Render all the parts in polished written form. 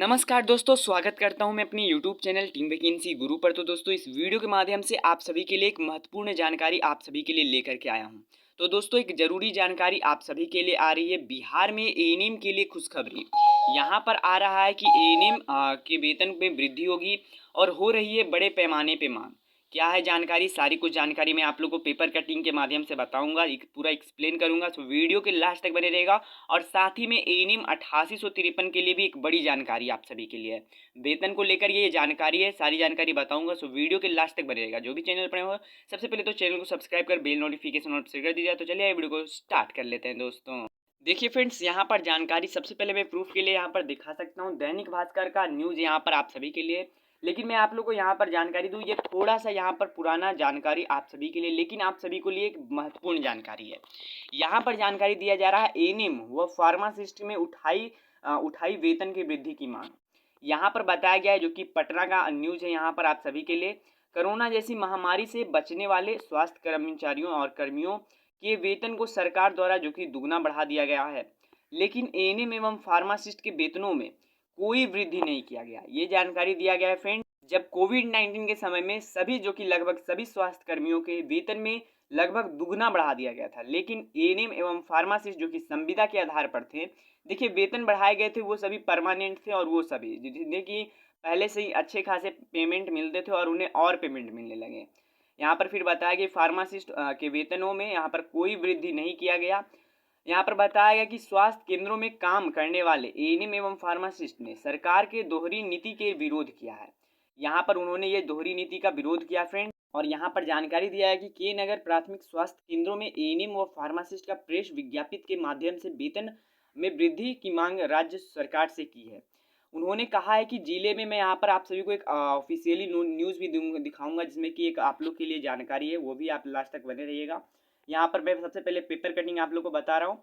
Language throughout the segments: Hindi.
नमस्कार दोस्तों, स्वागत करता हूं मैं अपनी यूट्यूब चैनल टीम वैकेंसी गुरु पर। तो दोस्तों, इस वीडियो के माध्यम से आप सभी के लिए एक महत्वपूर्ण जानकारी आप सभी के लिए लेकर के आया हूं। तो दोस्तों, एक जरूरी जानकारी आप सभी के लिए आ रही है। बिहार में एएनएम के लिए खुशखबरी। यहां पर आ रहा है कि एएनएम के वेतन में वृद्धि होगी और हो रही है बड़े पैमाने पे मांग। क्या है जानकारी, सारी कुछ जानकारी मैं आप लोगों को पेपर कटिंग के माध्यम से बताऊंगा, पूरा एक्सप्लेन करूंगा। तो वीडियो के लास्ट तक बने रहेगा। और साथ ही में एएनएम 8853 के लिए भी एक बड़ी जानकारी आप सभी के लिए है। वेतन को लेकर ये जानकारी है, सारी जानकारी बताऊंगा। सो वीडियो के लास्ट तक बने रहेगा। जो भी चैनल पर हो, सबसे पहले तो चैनल को सब्सक्राइब कर बेल नोटिफिकेशन ऑन कर दीजिए। तो चलिए वीडियो को स्टार्ट कर लेते हैं दोस्तों। देखिए फ्रेंड्स, यहाँ पर जानकारी सबसे पहले मैं प्रूफ के लिए यहाँ पर दिखा सकता हूँ। दैनिक भास्कर का न्यूज़ यहाँ पर आप सभी के लिए, लेकिन मैं आप लोग को यहाँ पर जानकारी दूँ। ये थोड़ा सा यहाँ पर पुराना जानकारी आप सभी के लिए, लेकिन आप सभी को लिए एक महत्वपूर्ण जानकारी है। यहाँ पर जानकारी दिया जा रहा है एएनएम व फार्मासिस्ट में उठाई वेतन की वृद्धि की मांग। यहाँ पर बताया गया है, जो कि पटना का न्यूज़ है यहाँ पर आप सभी के लिए। कोरोना जैसी महामारी से बचने वाले स्वास्थ्य कर्मचारियों और कर्मियों के वेतन को सरकार द्वारा जो कि दुगना बढ़ा दिया गया है, लेकिन एएनएम एवं फार्मासिस्ट के वेतनों में कोई वृद्धि नहीं किया गया। ये जानकारी दिया गया है फ्रेंड। जब कोविड-19 के समय में सभी जो कि लगभग सभी स्वास्थ्य कर्मियों के वेतन में लगभग दुगना बढ़ा दिया गया था, लेकिन एएनएम एवं फार्मासिस्ट जो कि संविदा के आधार पर थे, देखिए वेतन बढ़ाए गए थे, वो सभी परमानेंट थे और वो सभी जिन्हें कि पहले से ही अच्छे खासे पेमेंट मिलते थे और उन्हें और पेमेंट मिलने लगे। यहाँ पर फिर बताया कि फार्मासिस्ट के वेतनों में यहाँ पर कोई वृद्धि नहीं किया गया। यहाँ पर बताया गया कि स्वास्थ्य केंद्रों में काम करने वाले एएनएम एवं फार्मासिस्ट ने सरकार के दोहरी नीति के विरोध किया है। यहाँ पर उन्होंने ये दोहरी नीति का विरोध किया फ्रेंड। और यहाँ पर जानकारी दिया है कि के नगर प्राथमिक स्वास्थ्य केंद्रों में एएनएम व फार्मासिस्ट का प्रेस विज्ञापित के माध्यम से वेतन में वृद्धि की मांग राज्य सरकार से की है। उन्होंने कहा है कि जिले में, मैं यहाँ पर आप सभी को एक ऑफिशियली न्यूज़ भी दिखाऊंगा, जिसमें कि एक आप लोग के लिए जानकारी है, वो भी आप लास्ट तक बने रहिएगा। यहाँ पर मैं सबसे पहले पेपर कटिंग आप लोग को बता रहा हूँ।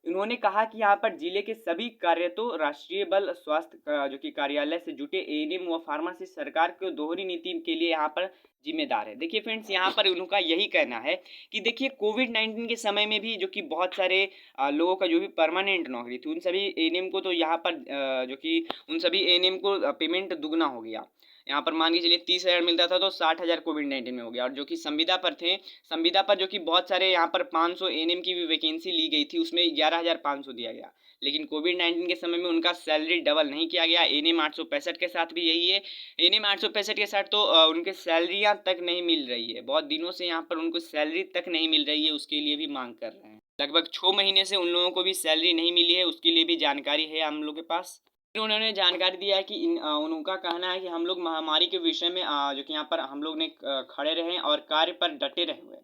उन्होंने कहा कि यहाँ पर जिले के सभी कार्यरतों राष्ट्रीय बल स्वास्थ्य जो कि कार्यालय से जुटे एएनएम व फार्मासिस्ट सरकार के दोहरी नीति के लिए यहाँ पर जिम्मेदार है। देखिए फ्रेंड्स, यहाँ पर उनका यही कहना है कि देखिए कोविड-19 के समय में भी जो कि बहुत सारे लोगों का जो भी परमानेंट नौकरी थी, उन सभी एएनएम को तो यहाँ पर जो कि उन सभी एएनएम को पेमेंट दुगना हो गया। यहाँ पर मान के चलिए 30,000 मिलता था तो 60,000 कोविड-19 में हो गया। और जो कि संविदा पर थे, संविदा पर जो कि बहुत सारे यहाँ पर 500 एएनएम की भी वैकेंसी ली गई थी, उसमें 11,500 दिया गया। लेकिन कोविड-19 के समय में उनका सैलरी डबल नहीं किया गया। एएनएम 865 के साथ भी यही है। एएनएम 865 के साथ तो उनके सैलरियाँ तक नहीं मिल रही है। बहुत दिनों से यहाँ पर उनको सैलरी तक नहीं मिल रही है, उसके लिए भी मांग कर रहे हैं। लगभग 6 महीने से उन लोगों को भी सैलरी नहीं मिली है, उसके लिए भी जानकारी है हम लोग के पास। फिर उन्होंने जानकारी दिया है कि उनका कहना है कि हम लोग महामारी के विषय में जो कि यहाँ पर हम लोग ने खड़े रहे और कार्य पर डटे रहे हुए।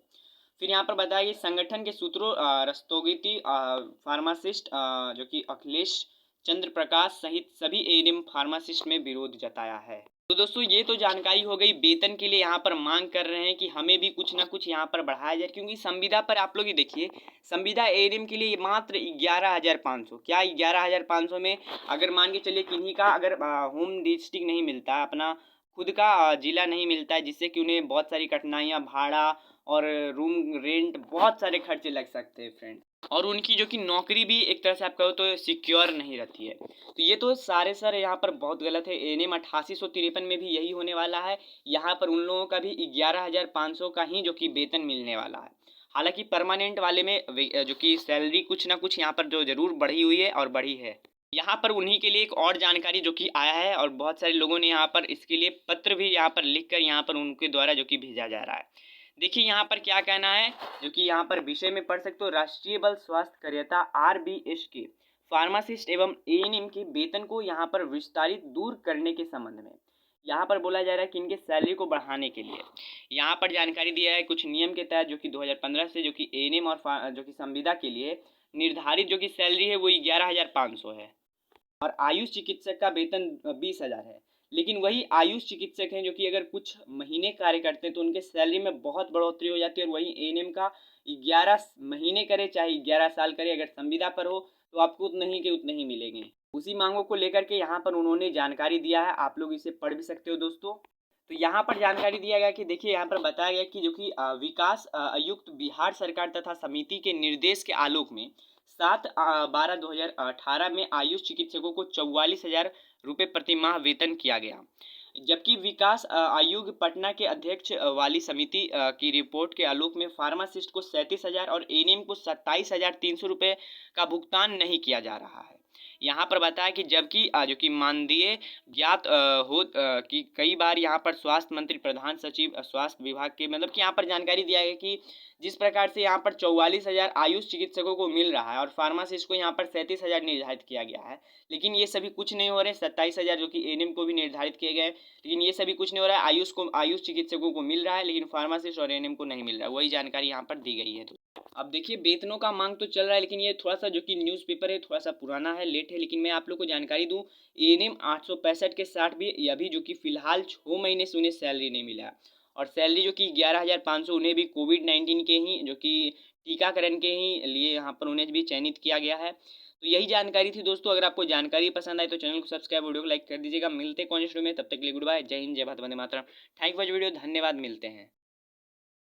फिर यहाँ पर बताया कि संगठन के सूत्रों रस्तोगिति फार्मासिस्ट जो कि अखिलेश चंद्र प्रकाश सहित सभी एएनएम फार्मासिस्ट में विरोध जताया है। तो दोस्तों, ये तो जानकारी हो गई। वेतन के लिए यहाँ पर मांग कर रहे हैं कि हमें भी कुछ ना कुछ यहाँ पर बढ़ाया जाए, क्योंकि संविदा पर आप लोग ही देखिए, संविदा एएनएम के लिए मात्र 11,500। क्या 11,500 में अगर मान के चलिए किन्हीं का अगर होम डिस्ट्रिक्ट नहीं मिलता, अपना खुद का जिला नहीं मिलता है, जिससे कि उन्हें बहुत सारी कठिनाइयाँ, भाड़ा और रूम रेंट, बहुत सारे खर्चे लग सकते हैं फ्रेंड। और उनकी जो कि नौकरी भी एक तरह से आप कहो तो सिक्योर नहीं रहती है। तो ये तो सारे यहाँ पर बहुत गलत है। एएनएम 8853 में भी यही होने वाला है। यहाँ पर उन लोगों का भी 11,500 का ही जो कि वेतन मिलने वाला है। हालांकि परमानेंट वाले में जो कि सैलरी कुछ ना कुछ यहाँ पर जो ज़रूर बढ़ी हुई है और बढ़ी है। यहाँ पर उन्हीं के लिए एक और जानकारी जो कि आया है, और बहुत सारे लोगों ने यहाँ पर इसके लिए पत्र भी यहाँ पर लिख कर यहाँ पर उनके द्वारा जो कि भेजा जा रहा है। देखिए यहाँ पर क्या कहना है, जो कि यहाँ पर विषय में पढ़ सकते हो। राष्ट्रीय बल स्वास्थ्य कार्यता आरबीएस के फार्मासिस्ट एवं एएनएम के वेतन को यहाँ पर विस्तारित दूर करने के संबंध में यहाँ पर बोला जा रहा है कि इनके सैलरी को बढ़ाने के लिए यहाँ पर जानकारी दिया है कुछ नियम के तहत, जो कि 2015 से जो कि एएनएम और जो कि संविदा के लिए निर्धारित जो कि सैलरी है वो 11,500 है। और आयुष चिकित्सक का वेतन 20,000 है। लेकिन वही आयुष चिकित्सक हैं जो कि अगर कुछ महीने कार्य करते हैं तो उनके सैलरी में बहुत बढ़ोतरी हो जाती है। और वही एएनएम का 11 महीने करे चाहे 11 साल करे, अगर संविदा पर हो तो आपको उतने ही के उतने ही मिलेंगे। उसी मांगों को लेकर के यहाँ पर उन्होंने जानकारी दिया है, आप लोग इसे पढ़ भी सकते हो दोस्तों। तो यहाँ पर जानकारी दिया गया कि देखिए यहाँ पर बताया गया कि जो कि विकास आयुक्त बिहार सरकार तथा समिति के निर्देश के आलोक में 7/12/2018 में आयुष चिकित्सकों को 44,000 रुपये प्रति माह वेतन किया गया। जबकि विकास आयोग पटना के अध्यक्ष वाली समिति की रिपोर्ट के आलोक में फार्मासिस्ट को 37,000 और एएनएम को 27,300 रुपये का भुगतान नहीं किया जा रहा है। यहाँ पर बताया कि जबकि जो कि मानदेय ज्ञात कि कई बार यहाँ पर स्वास्थ्य मंत्री प्रधान सचिव स्वास्थ्य विभाग के मतलब कि यहाँ पर जानकारी दिया गया कि जिस प्रकार से यहाँ पर 44,000 आयुष चिकित्सकों को मिल रहा है और फार्मासिस्ट को यहाँ पर 37,000 निर्धारित किया गया है, लेकिन ये सभी कुछ नहीं हो रहे। 27,000 जो कि एएनएम को भी निर्धारित किए गए, लेकिन ये सभी कुछ नहीं हो रहा है। आयुष चिकित्सकों को मिल रहा है, लेकिन फार्मासिस्ट और एएनएम को नहीं मिल रहा है। वही जानकारी यहाँ पर दी गई है। तो अब देखिए, वेतनों का मांग तो चल रहा है, लेकिन ये थोड़ा सा जो कि न्यूज़पेपर है थोड़ा सा पुराना है, लेट है, लेकिन मैं आप लोग को जानकारी दूं, एएनएम 865 के साथ भी अभी जो कि फिलहाल 6 महीने से उन्हें सैलरी नहीं मिला, और सैलरी जो कि 11,500 उन्हें भी कोविड-19 के ही जो कि टीकाकरण के ही लिए यहाँ पर उन्हें भी चयनित किया गया है। तो यही जानकारी थी दोस्तों। अगर आपको जानकारी पसंद आई तो चैनल को सब्सक्राइब, वीडियो को लाइक कर दीजिएगा। मिलते हैं कौन वीडियो में, तब तक के लिए गुड बाय, जय हिंद, जय Bharat, Vande Mataram. Thank for video, धन्यवाद, मिलते हैं।